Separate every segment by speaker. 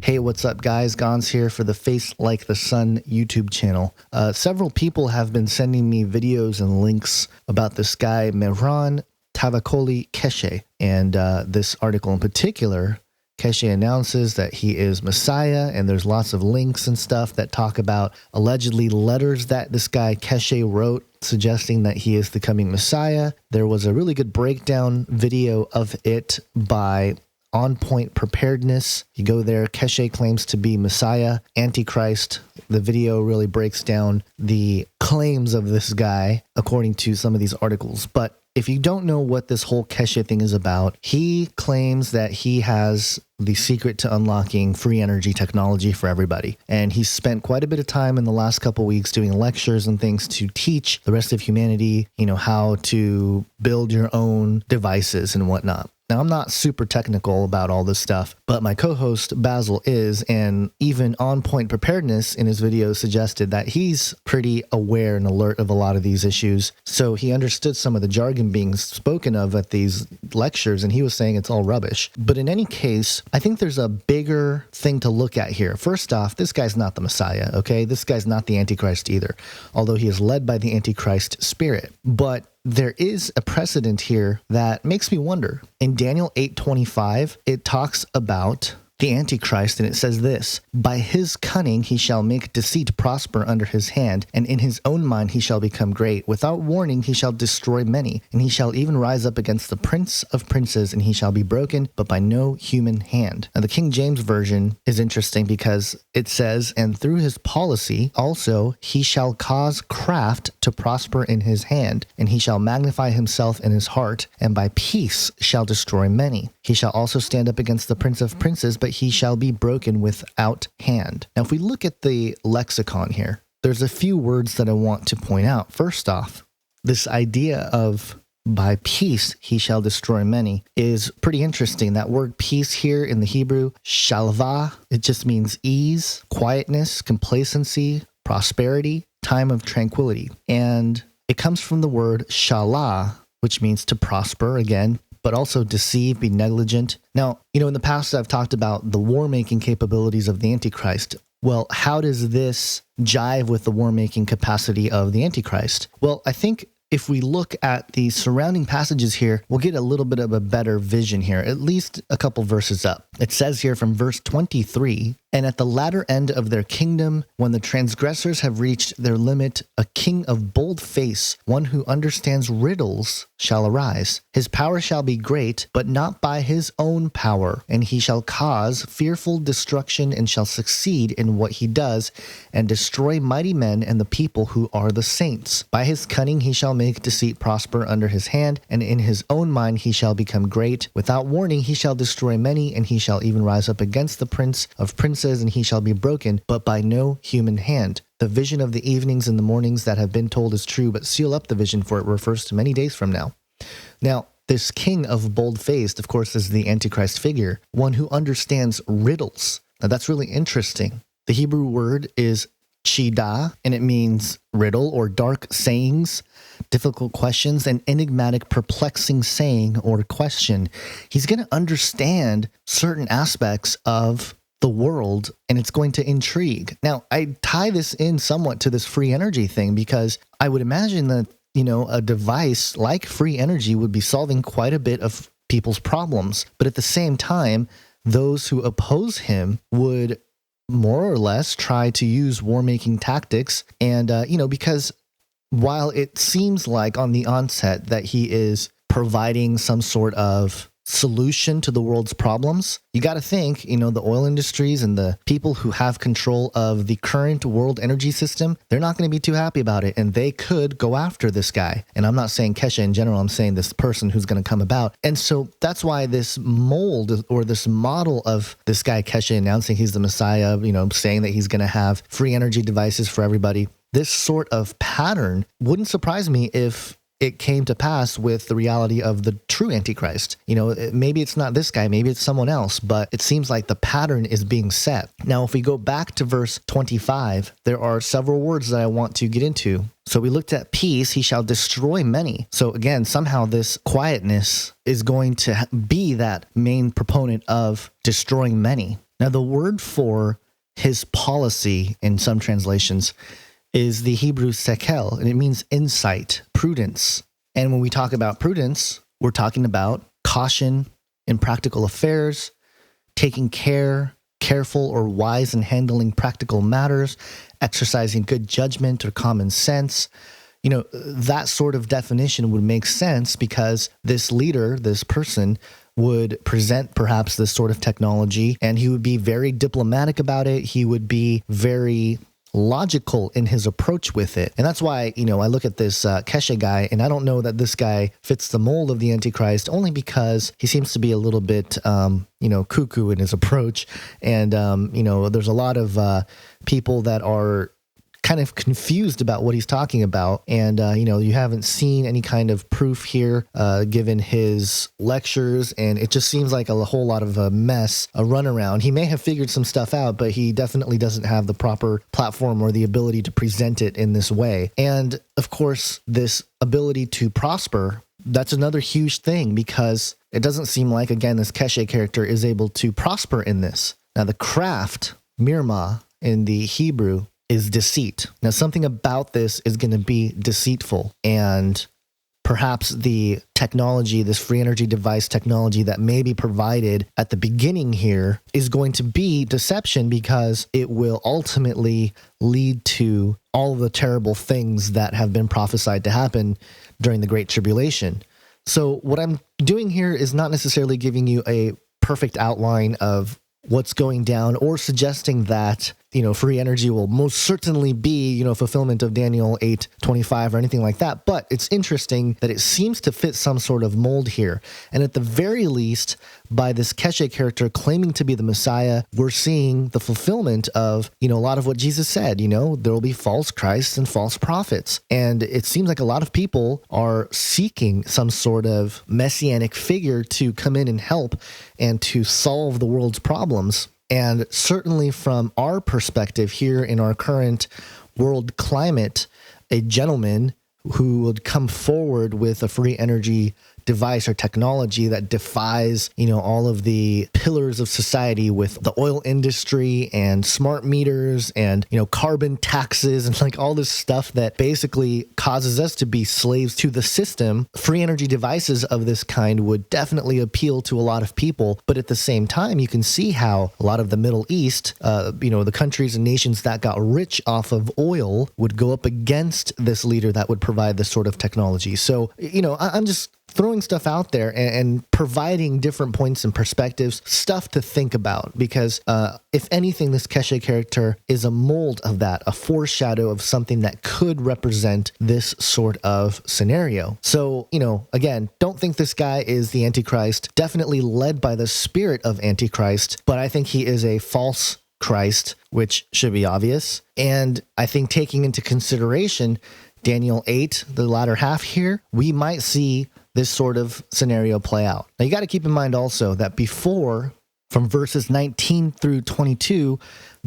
Speaker 1: Hey, what's up, guys? Gons here for the Face Like the Sun YouTube channel. Several people have been sending me videos and links about this guy, Mehran Tavakoli Keshe. And this article in particular, Keshe announces that he is Messiah, and there's lots of links and stuff that talk about allegedly letters that this guy Keshe wrote suggesting that he is the coming Messiah. There was a really good breakdown video of it by On Point Preparedness. You go there, Keshe claims to be Messiah, Antichrist. The video really breaks down the claims of this guy according to some of these articles. But if you don't know what this whole Keshe thing is about, he claims that he has the secret to unlocking free energy technology for everybody. And he's spent quite a bit of time in the last couple weeks doing lectures and things to teach the rest of humanity, how to build your own devices and whatnot. Now, I'm not super technical about all this stuff, but my co-host Basil is, and even On Point Preparedness in his video suggested that he's pretty aware and alert of a lot of these issues. So he understood some of the jargon being spoken of at these lectures, and he was saying it's all rubbish. But in any case, I think there's a bigger thing to look at here. First off, this guy's not the Messiah, okay? This guy's not the Antichrist either, although he is led by the Antichrist spirit. But there is a precedent here that makes me wonder. In Daniel 8:25, it talks about the Antichrist, and it says this: "By his cunning he shall make deceit prosper under his hand, and in his own mind he shall become great. Without warning he shall destroy many, and he shall even rise up against the prince of princes, and he shall be broken, but by no human hand." Now the King James Version is interesting because it says, "And through his policy also he shall cause craft to prosper in his hand, and he shall magnify himself in his heart, and by peace shall destroy many. He shall also stand up against the prince of princes, but he shall be broken without hand." Now, if we look at the lexicon here, there's a few words that I want to point out. First off, this idea of by peace he shall destroy many is pretty interesting. That word peace here in the Hebrew, shalva, it just means ease, quietness, complacency, prosperity, time of tranquility. And it comes from the word shalah, which means to prosper again, but also deceive, be negligent. Now, in the past I've talked about the war-making capabilities of the Antichrist. Well, how does this jive with the war-making capacity of the Antichrist? Well, I think if we look at the surrounding passages here, we'll get a little bit of a better vision here, at least a couple verses up. It says here from verse 23, "And at the latter end of their kingdom, when the transgressors have reached their limit, a king of bold face, one who understands riddles, shall arise. His power shall be great, but not by his own power. And he shall cause fearful destruction and shall succeed in what he does, and destroy mighty men and the people who are the saints. By his cunning he shall make deceit prosper under his hand, and in his own mind he shall become great. Without warning he shall destroy many, and he shall even rise up against the prince of princes, and he shall be broken, but by no human hand. The vision of the evenings and the mornings that have been told is true, but seal up the vision, for it refers to many days from now." Now, this king of bold-faced, of course, is the Antichrist figure, one who understands riddles. Now, that's really interesting. The Hebrew word is chida, and it means riddle or dark sayings, difficult questions, and enigmatic, perplexing saying or question. He's going to understand certain aspects of the world, and it's going to intrigue. Now, I tie this in somewhat to this free energy thing because I would imagine that, a device like free energy would be solving quite a bit of people's problems. But at the same time, those who oppose him would more or less try to use war-making tactics. And, because while it seems like on the onset that he is providing some sort of solution to the world's problems, you got to think, the oil industries and the people who have control of the current world energy system, they're not going to be too happy about it, and they could go after this guy. And I'm not saying Keshe in general, I'm saying this person who's going to come about. And so that's why this mold or this model of this guy Keshe announcing he's the Messiah, saying that he's going to have free energy devices for everybody, this sort of pattern wouldn't surprise me if it came to pass with the reality of the true Antichrist. Maybe it's not this guy, maybe it's someone else, but it seems like the pattern is being set. Now, if we go back to verse 25, there are several words that I want to get into. So we looked at peace, he shall destroy many. So again, somehow this quietness is going to be that main proponent of destroying many. Now, the word for his policy in some translations is the Hebrew sekel, and it means insight, prudence. And when we talk about prudence, we're talking about caution in practical affairs, taking careful or wise in handling practical matters, exercising good judgment or common sense. You know, that sort of definition would make sense because this leader, this person, would present perhaps this sort of technology, and he would be very diplomatic about it. He would be very logical in his approach with it. And that's why, you know, I look at this Keshe guy, and I don't know that this guy fits the mold of the Antichrist, only because he seems to be a little bit, cuckoo in his approach. And, there's a lot of people that are kind of confused about what he's talking about. And, you haven't seen any kind of proof here given his lectures. And it just seems like a whole lot of a mess, a runaround. He may have figured some stuff out, but he definitely doesn't have the proper platform or the ability to present it in this way. And of course, this ability to prosper, that's another huge thing, because it doesn't seem like, again, this Keshe character is able to prosper in this. Now, the craft, mirma, in the Hebrew, is deceit. Now, something about this is going to be deceitful, and perhaps the technology, this free energy device technology that may be provided at the beginning here, is going to be deception, because it will ultimately lead to all of the terrible things that have been prophesied to happen during the Great Tribulation. So what I'm doing here is not necessarily giving you a perfect outline of what's going down, or suggesting that, free energy will most certainly be, fulfillment of Daniel 8:25 or anything like that. But it's interesting that it seems to fit some sort of mold here. And at the very least, by this Keshe character claiming to be the Messiah, we're seeing the fulfillment of, a lot of what Jesus said. There will be false Christs and false prophets. And it seems like a lot of people are seeking some sort of messianic figure to come in and help and to solve the world's problems. And certainly from our perspective here in our current world climate, a gentleman who would come forward with a free energy device or technology that defies, all of the pillars of society, with the oil industry and smart meters and, carbon taxes and like all this stuff that basically causes us to be slaves to the system. Free energy devices of this kind would definitely appeal to a lot of people. But at the same time, you can see how a lot of the Middle East, the countries and nations that got rich off of oil would go up against this leader that would provide this sort of technology. So, I'm just throwing stuff out there and providing different points and perspectives, stuff to think about, because if anything, this Keshe character is a mold of that, a foreshadow of something that could represent this sort of scenario. So, again, don't think this guy is the Antichrist, definitely led by the spirit of Antichrist, but I think he is a false Christ, which should be obvious. And I think taking into consideration Daniel 8, the latter half here, we might see this sort of scenario play out. Now, you got to keep in mind also that before, from verses 19 through 22,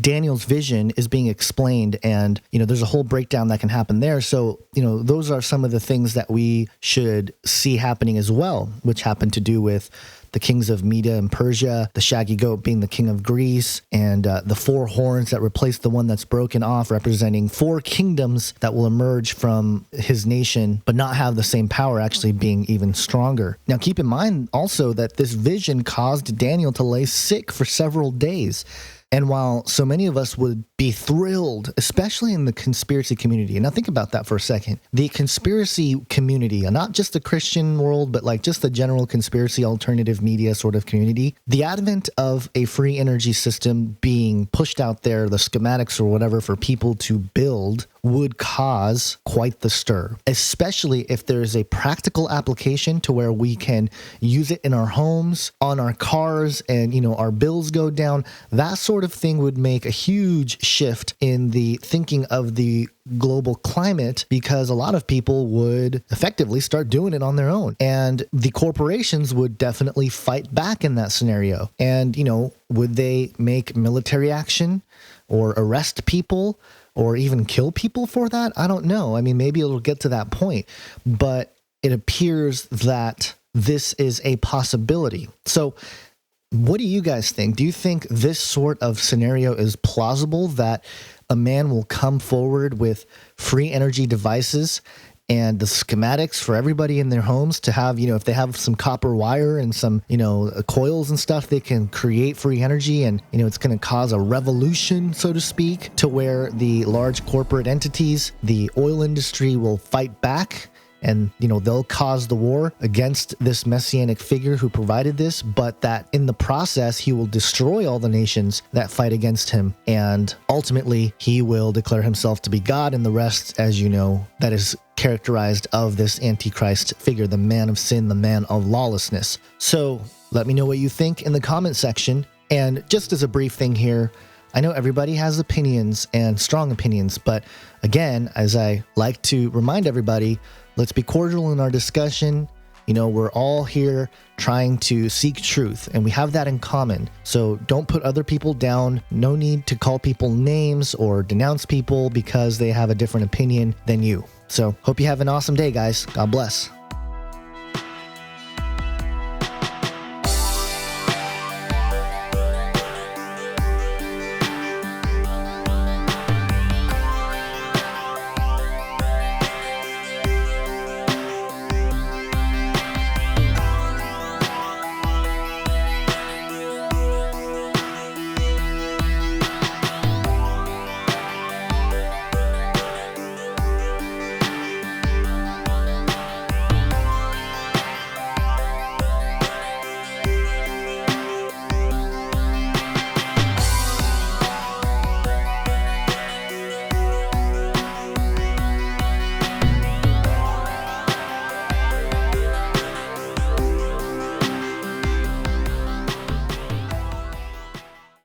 Speaker 1: Daniel's vision is being explained, and, there's a whole breakdown that can happen there. So, those are some of the things that we should see happening as well, which happen to do with the kings of Media and Persia, the shaggy goat being the king of Greece, and the four horns that replace the one that's broken off, representing four kingdoms that will emerge from his nation, but not have the same power, actually being even stronger. Now, keep in mind also that this vision caused Daniel to lay sick for several days. And while so many of us would be thrilled, especially in the conspiracy community, and now think about that for a second, the conspiracy community, and not just the Christian world, but like just the general conspiracy alternative media sort of community, the advent of a free energy system being pushed out there, the schematics or whatever for people to build, would cause quite the stir, especially if there is a practical application to where we can use it in our homes, on our cars, and, our bills go down. That sort of thing would make a huge shift in the thinking of the global climate, because a lot of people would effectively start doing it on their own. And the corporations would definitely fight back in that scenario. And, would they make military action or arrest people or even kill people for that? I don't know. I mean, maybe it'll get to that point, but it appears that this is a possibility. So What do you guys think? Do you think this sort of scenario is plausible, that a man will come forward with free energy devices and the schematics for everybody in their homes to have, if they have some copper wire and some, coils and stuff, they can create free energy, and, it's going to cause a revolution, so to speak, to where the large corporate entities, the oil industry, will fight back, and, they'll cause the war against this messianic figure who provided this, but that in the process, he will destroy all the nations that fight against him. And ultimately, he will declare himself to be God, and the rest, as you know, that is characterized of this Antichrist figure, the man of sin, the man of lawlessness. So let me know what you think in the comment section. And just as a brief thing here, I know everybody has opinions and strong opinions, but again, as I like to remind everybody, let's be cordial in our discussion. We're all here trying to seek truth, and we have that in common. So don't put other people down. No need to call people names or denounce people because they have a different opinion than you. So hope you have an awesome day, guys. God bless.